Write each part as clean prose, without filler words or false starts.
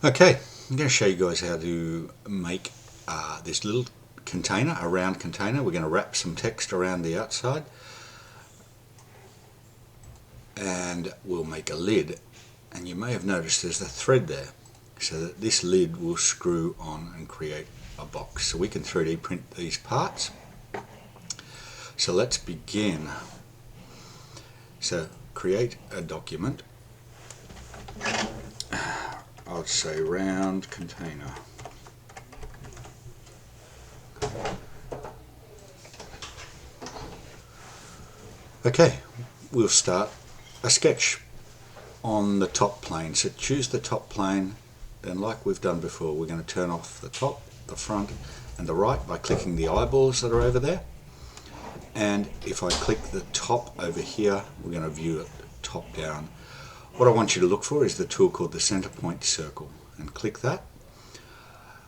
Okay, I'm going to show you guys how to make this little container, a round container. We're going to wrap some text around the outside and we'll make a lid. And you may have noticed there's a thread there, so that this lid will screw on and create a box. So we can 3D print these parts. So let's begin. So create a document. I'll say round container. Okay, we'll start a sketch on the top plane. So choose the top plane, then like we've done before, we're going to turn off the top, the front and the right by clicking the eyeballs that are over there. And if I click the top over here, we're going to view it top down. What I want you to look for is the tool called the center point circle, and click that.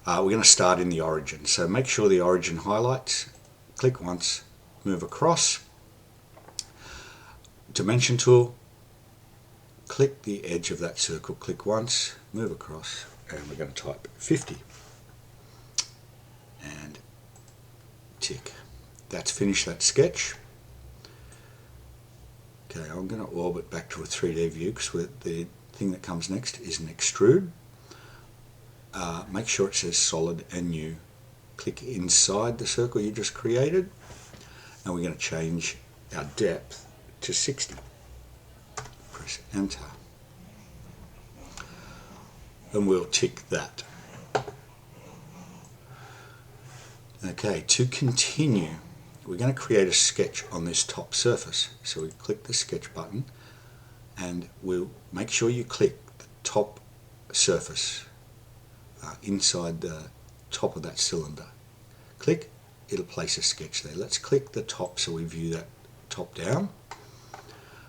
We're going to start in the origin, so make sure the origin highlights, click once, move across, dimension tool, click the edge of that circle, click once, move across, and we're going to type 50 and tick. That's finished that sketch. Okay, I'm going to orbit back to a 3D view because the thing that comes next is an extrude. Make sure it says solid and new. Click inside the circle you just created, and we're going to change our depth to 60. Press enter. And we'll tick that. Okay, to continue, we're going to create a sketch on this top surface. So we click the sketch button and we'll make sure you click the top surface inside the top of that cylinder. Click, it'll place a sketch there. Let's click the top so we view that top down.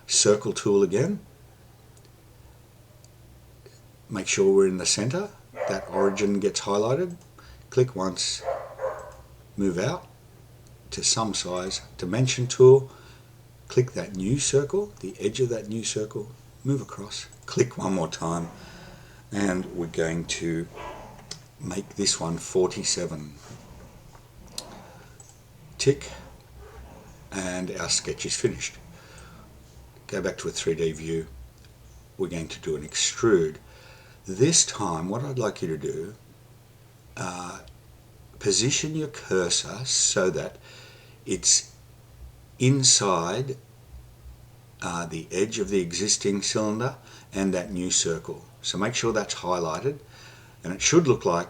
Circle tool again. Make sure we're in the center. That origin gets highlighted. Click once, move out to some size, dimension tool, click that new circle, the edge of that new circle, move across, click one more time, and we're going to make this one 47. Tick, and our sketch is finished. Go back to a 3D view. We're going to do an extrude. This time what I'd like you to do, position your cursor so that it's inside the edge of the existing cylinder and that new circle. So make sure that's highlighted, and it should look like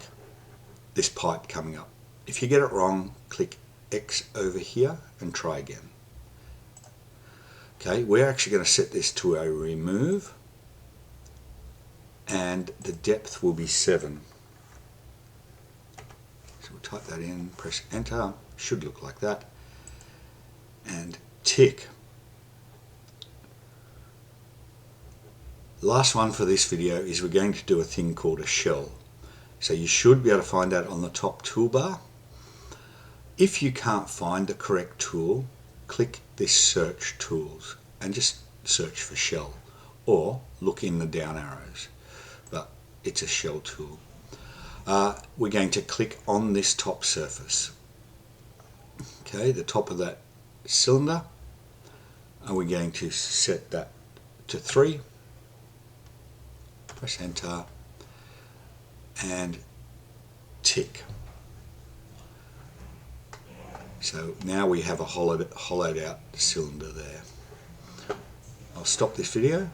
this pipe coming up. If you get it wrong, click X over here and try again. Okay, we're actually going to set this to a remove, and the depth will be 7. So we'll type that in, press enter, should look like that, and tick. Last one for this video is we're going to do a thing called a shell. So you should be able to find that on the top toolbar. If you can't find the correct tool, click this search tools and just search for shell, or look in the down arrows, but it's a shell tool. We're going to click on this top surface, okay, the top of that cylinder, and we're going to set that to 3, press enter and tick. So now we have a hollowed out cylinder there. I'll stop this video